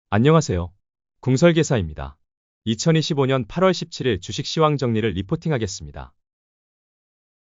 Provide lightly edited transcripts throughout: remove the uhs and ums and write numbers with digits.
안녕하세요. 궁설계사입니다. 2025년 8월 17일 주식 시황 정리를 리포팅하겠습니다.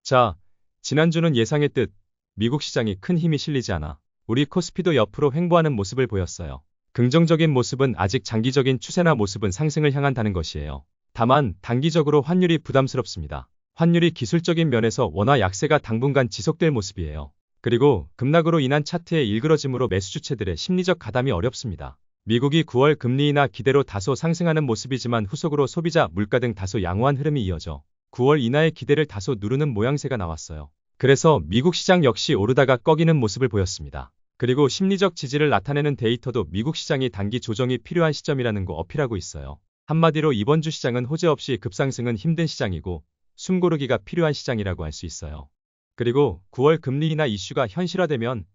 자, 지난주는 예상했듯 미국 시장이 큰 힘이 실리지 않아 우리 코스피도 옆으로 횡보하는 모습을 보였어요. 긍정적인 모습은 아직 장기적인 추세나 모습은 상승을 향한다는 것이에요. 다만 단기적으로 환율이 부담스럽습니다. 환율이 기술적인 면에서 원화 약세가 당분간 지속될 모습이에요. 그리고 급락으로 인한 차트의 일그러짐으로 매수 주체들의 심리적 가담이 어렵습니다. 미국이 9월 금리 인하 기대로 다소 상승하는 모습이지만 후속으로 소비자, 물가 등 다소 양호한 흐름이 이어져 9월 인하의 기대를 다소 누르는 모양새가 나왔어요. 그래서 미국 시장 역시 오르다가 꺾이는 모습을 보였습니다. 그리고 심리적 지지를 나타내는 데이터도 미국 시장이 단기 조정이 필요한 시점이라는 거 어필하고 있어요. 한마디로 이번 주 시장은 호재 없이 급상승은 힘든 시장이고 숨고르기가 필요한 시장이라고 할 수 있어요. 그리고 9월 금리 인하 이슈가 현실화되면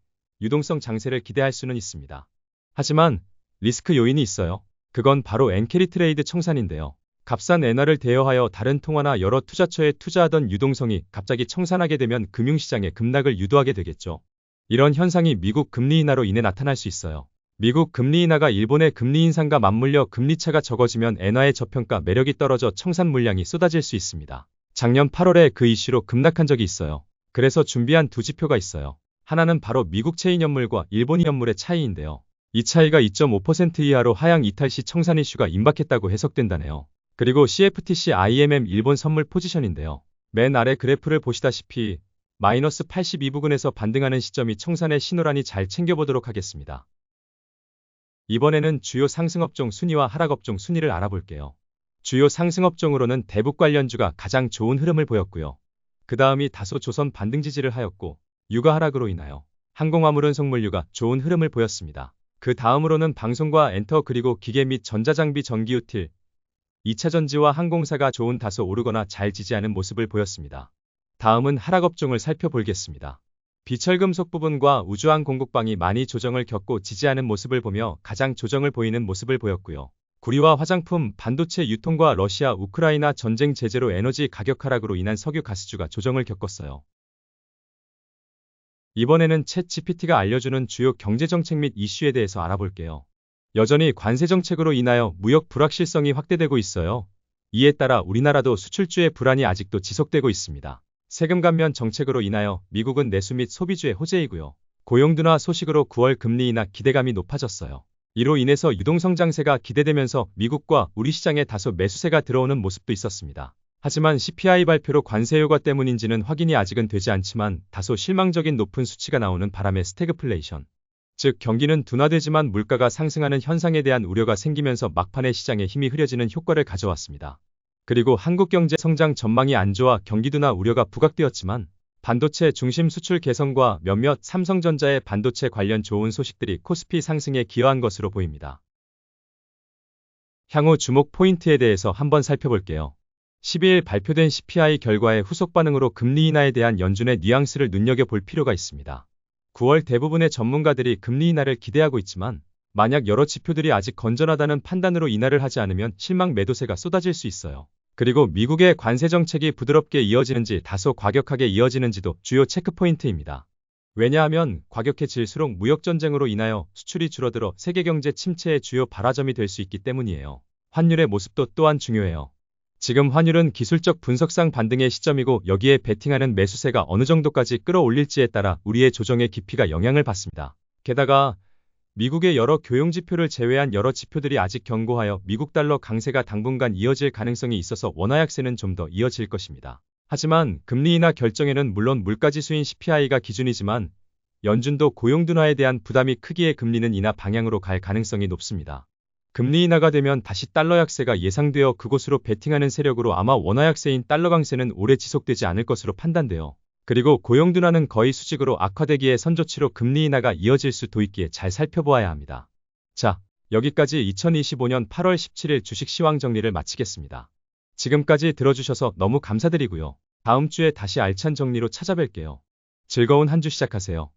유동성 장세를 기대할 수는 있습니다. 하지만 리스크 요인이 있어요. 그건 바로 엔캐리 트레이드 청산인데요. 값싼 엔화를 대여하여 다른 통화나 여러 투자처에 투자하던 유동성이 갑자기 청산하게 되면 금융시장의 급락을 유도하게 되겠죠. 이런 현상이 미국 금리 인하로 인해 나타날 수 있어요. 미국 금리 인하가 일본의 금리 인상과 맞물려 금리차가 적어지면 엔화의 저평가 매력이 떨어져 청산 물량이 쏟아질 수 있습니다. 작년 8월에 그 이슈로 급락한 적이 있어요. 그래서 준비한 두 지표가 있어요. 하나는 바로 미국 채인연물과 일본 연물의 차이인데요. 이 차이가 2.5% 이하로 하향 이탈 시 청산 이슈가 임박했다고 해석된다네요. 그리고 CFTC IMM 일본 선물 포지션인데요. 맨 아래 그래프를 보시다시피 마이너스 82부근에서 반등하는 시점이 청산의 신호라니 잘 챙겨보도록 하겠습니다. 이번에는 주요 상승업종 순위와 하락업종 순위를 알아볼게요. 주요 상승업종으로는 대북 관련주가 가장 좋은 흐름을 보였고요. 그 다음이 다소 조선 반등 지지를 하였고 유가 하락으로 인하여 항공화물은 성물류가 좋은 흐름을 보였습니다. 그 다음으로는 방송과 엔터 그리고 기계 및 전자장비 전기유틸, 2차전지와 항공사가 좋은 다소 오르거나 잘 지지하는 모습을 보였습니다. 다음은 하락업종을 살펴보겠습니다. 비철금속 부분과 우주항 공급망이 많이 조정을 겪고 지지하는 모습을 보며 가장 조정을 보이는 모습을 보였고요. 구리와 화장품, 반도체 유통과 러시아, 우크라이나 전쟁 제재로 에너지 가격 하락으로 인한 석유 가스주가 조정을 겪었어요. 이번에는 챗 GPT가 알려주는 주요 경제정책 및 이슈에 대해서 알아볼게요. 여전히 관세정책으로 인하여 무역 불확실성이 확대되고 있어요. 이에 따라 우리나라도 수출주의 불안이 아직도 지속되고 있습니다. 세금 감면 정책으로 인하여 미국은 내수 및 소비주의 호재이고요. 고용 둔화 소식으로 9월 금리 인하 기대감이 높아졌어요. 이로 인해서 유동성 장세가 기대되면서 미국과 우리 시장에 다소 매수세가 들어오는 모습도 있었습니다. 하지만 CPI 발표로 관세 효과 때문인지는 확인이 아직은 되지 않지만 다소 실망적인 높은 수치가 나오는 바람에 스태그플레이션, 즉 경기는 둔화되지만 물가가 상승하는 현상에 대한 우려가 생기면서 막판에 시장에 힘이 흐려지는 효과를 가져왔습니다. 그리고 한국 경제 성장 전망이 안 좋아 경기 둔화 우려가 부각되었지만 반도체 중심 수출 개선과 몇몇 삼성전자의 반도체 관련 좋은 소식들이 코스피 상승에 기여한 것으로 보입니다. 향후 주목 포인트에 대해서 한번 살펴볼게요. 12일 발표된 CPI 결과의 후속 반응으로 금리 인하에 대한 연준의 뉘앙스를 눈여겨볼 필요가 있습니다. 9월 대부분의 전문가들이 금리 인하를 기대하고 있지만 만약 여러 지표들이 아직 건전하다는 판단으로 인하를 하지 않으면 실망 매도세가 쏟아질 수 있어요. 그리고 미국의 관세 정책이 부드럽게 이어지는지 다소 과격하게 이어지는지도 주요 체크포인트입니다. 왜냐하면 과격해질수록 무역전쟁으로 인하여 수출이 줄어들어 세계경제 침체의 주요 발화점이 될 수 있기 때문이에요. 환율의 모습도 또한 중요해요. 지금 환율은 기술적 분석상 반등의 시점이고 여기에 베팅하는 매수세가 어느 정도까지 끌어올릴지에 따라 우리의 조정의 깊이가 영향을 받습니다. 게다가 미국의 여러 교용지표를 제외한 여러 지표들이 아직 견고하여 미국 달러 강세가 당분간 이어질 가능성이 있어서 원화 약세는 좀 더 이어질 것입니다. 하지만 금리 인하 결정에는 물론 물가지수인 CPI가 기준이지만 연준도 고용 둔화에 대한 부담이 크기에 금리는 인하 방향으로 갈 가능성이 높습니다. 금리 인하가 되면 다시 달러 약세가 예상되어 그곳으로 베팅하는 세력으로 아마 원화 약세인 달러 강세는 오래 지속되지 않을 것으로 판단돼요. 그리고 고용 둔화는 거의 수직으로 악화되기에 선조치로 금리 인하가 이어질 수도 있기에 잘 살펴보아야 합니다. 자, 여기까지 2025년 8월 17일 주식 시황 정리를 마치겠습니다. 지금까지 들어주셔서 너무 감사드리고요. 다음 주에 다시 알찬 정리로 찾아뵐게요. 즐거운 한 주 시작하세요.